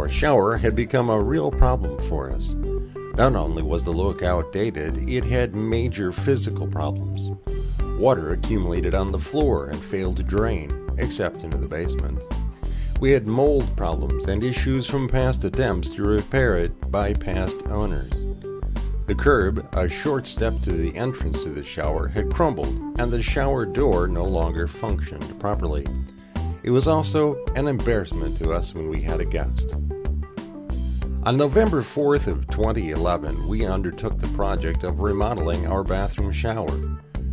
Our shower had become a real problem for us. Not only was the look outdated, it had major physical problems. Water accumulated on the floor and failed to drain, except into the basement. We had mold problems and issues from past attempts to repair it by past owners. The curb, a short step to the entrance to the shower, had crumbled, and the shower door no longer functioned properly. It was also an embarrassment to us when we had a guest. On November 4th of 2011, we undertook the project of remodeling our bathroom shower.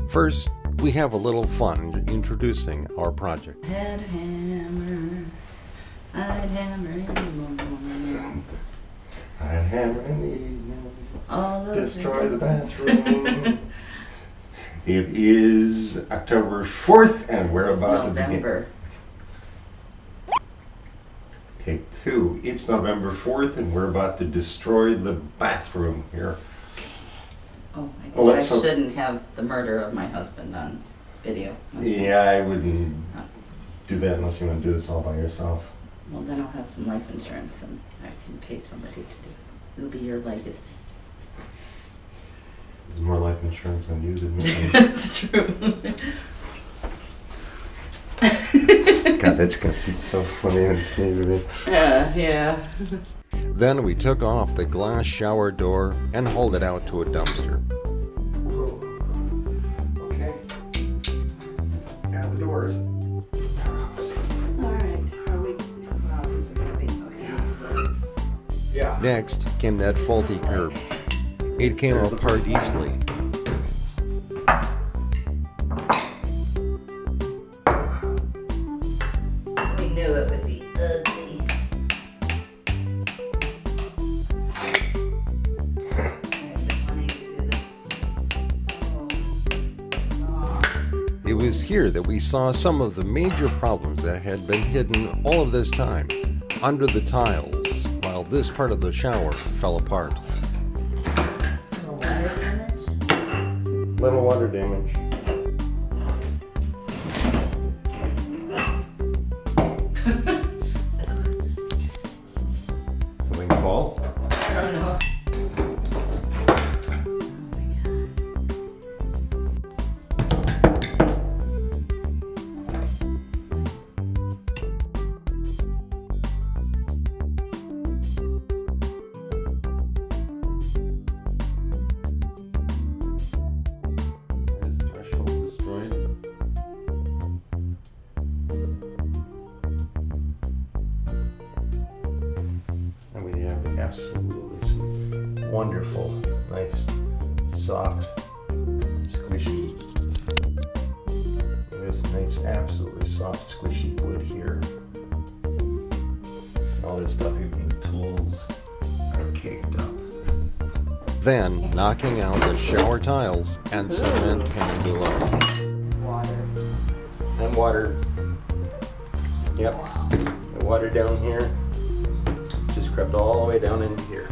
First, we have a little fun introducing our project. Had a hammer, I'd hammer in the morning. I'd hammer in the evening, destroy the bathroom. It is October 4th, and we're about to begin. Take two. It's November 4th, and we're about to destroy the bathroom here. Oh, I guess I shouldn't have the murder of my husband on video. Yeah, I wouldn't do that unless you want to do this all by yourself. Well, then I'll have some life insurance, and I can pay somebody to do it. It'll be your legacy. There's more life insurance on you than me. That's true. God, that's going to be so funny on TV. Yeah. Then we took off the glass shower door and hauled it out to a dumpster. Okay. Out the doors. Alright. Are we? Oh, these are going to be. Okay, that's the. Yeah. Next came that faulty curb. It came apart easily. We knew it would be ugly. It was here that we saw some of the major problems that had been hidden all of this time under the tiles while this part of the shower fell apart. Little water damage. Something fall? I don't know. Absolutely some wonderful, nice, soft, squishy. There's nice, absolutely soft, squishy wood here. All this stuff, even the tools, are caked up. Then, knocking out the shower tiles and cement pan below. Water. And water. Yep. Wow. The water down here. Just crept all the way down into here.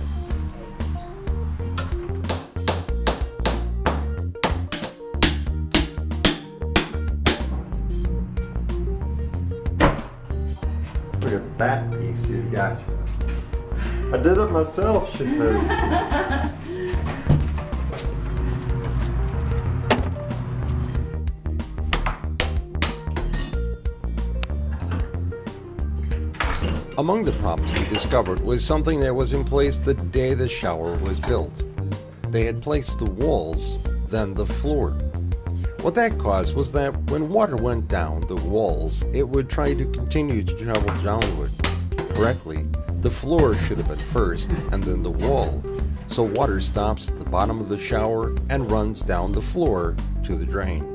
Look at that piece you got. I did it myself, she says. Among the problems we discovered was something that was in place the day the shower was built. They had placed the walls, then the floor. What that caused was that when water went down the walls, it would try to continue to travel downward. Correctly, the floor should have been first and then the wall, so water stops at the bottom of the shower and runs down the floor to the drain.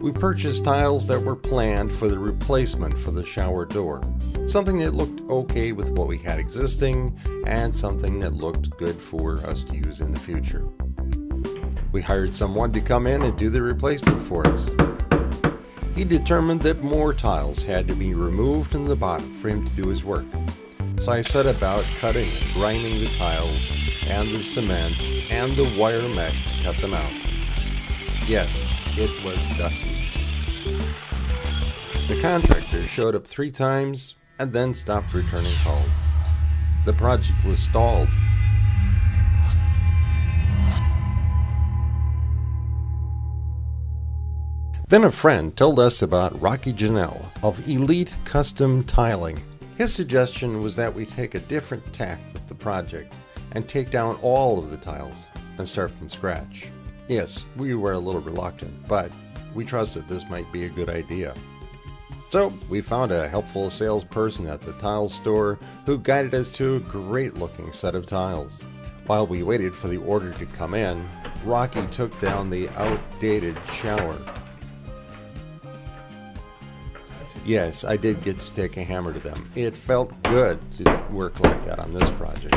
We purchased tiles that were planned for the replacement for the shower door. Something that looked okay with what we had existing, and something that looked good for us to use in the future. We hired someone to come in and do the replacement for us. He determined that more tiles had to be removed from the bottom for him to do his work. So I set about cutting and grinding the tiles, and the cement, and the wire mesh to cut them out. Yes, it was dusty. The contractor showed up 3 times, and then stopped returning calls. The project was stalled. Then a friend told us about Rocky Janelle of Elite Custom Tiling. His suggestion was that we take a different tack with the project and take down all of the tiles and start from scratch. Yes, we were a little reluctant, but we trusted this might be a good idea. So we found a helpful salesperson at the tile store who guided us to a great looking set of tiles. While we waited for the order to come in, Rocky took down the outdated shower. Yes, I did get to take a hammer to them. It felt good to work like that on this project.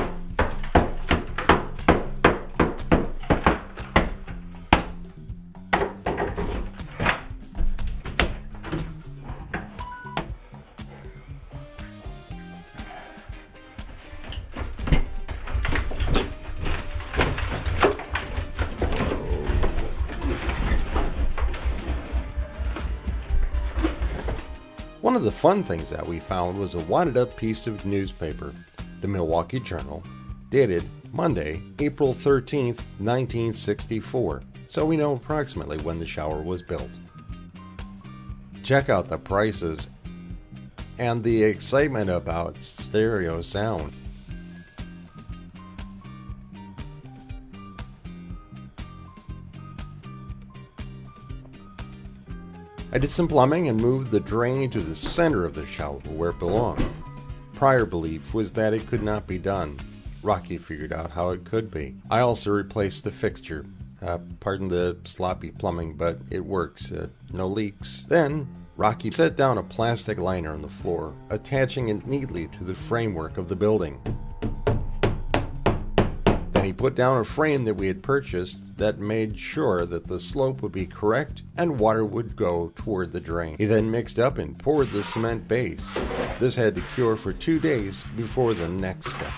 One of the fun things that we found was a wadded up piece of newspaper, the Milwaukee Journal, dated Monday, April 13th, 1964, so we know approximately when the shower was built. Check out the prices and the excitement about stereo sound. I did some plumbing and moved the drain to the center of the shower where it belonged. Prior belief was that it could not be done. Rocky figured out how it could be. I also replaced the fixture. Pardon the sloppy plumbing, but it works. No leaks. Then, Rocky set down a plastic liner on the floor, attaching it neatly to the framework of the building. Then he put down a frame that we had purchased that made sure that the slope would be correct and water would go toward the drain. He then mixed up and poured the cement base. This had to cure for 2 days before the next step.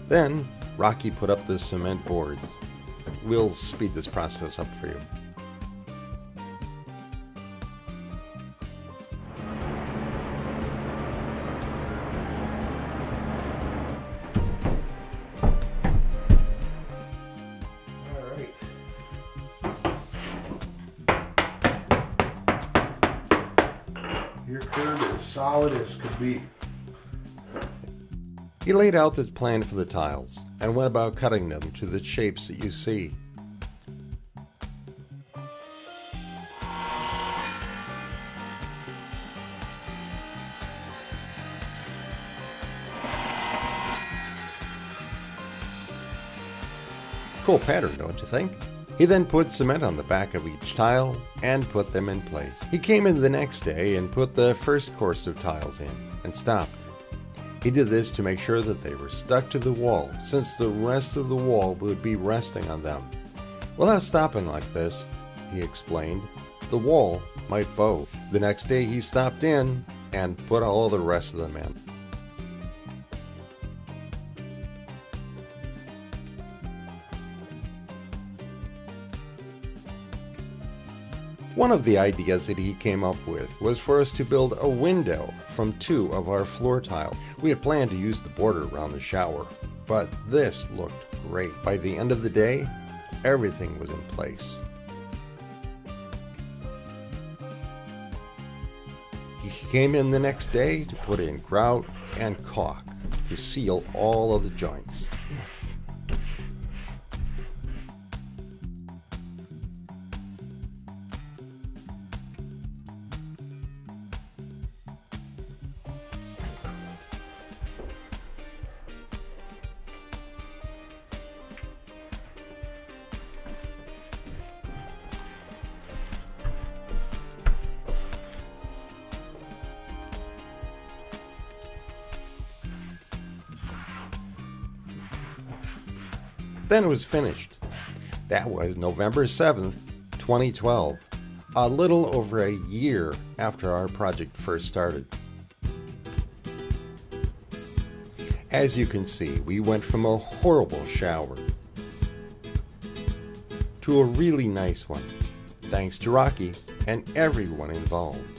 Then, Rocky put up the cement boards. We'll speed this process up for you. Alright. Your curb is solid as could be. He laid out the plan for the tiles and went about cutting them to the shapes that you see. Cool pattern, don't you think? He then put cement on the back of each tile and put them in place. He came in the next day and put the first course of tiles in and stopped. He did this to make sure that they were stuck to the wall, since the rest of the wall would be resting on them. Without stopping like this, he explained, the wall might bow. The next day he stopped in and put all the rest of them in. One of the ideas that he came up with was for us to build a window from 2 of our floor tiles. We had planned to use the border around the shower, but this looked great. By the end of the day, everything was in place. He came in the next day to put in grout and caulk to seal all of the joints. Then it was finished. That was November 7th, 2012, a little over a year after our project first started. As you can see, we went from a horrible shower to a really nice one, thanks to Rocky and everyone involved.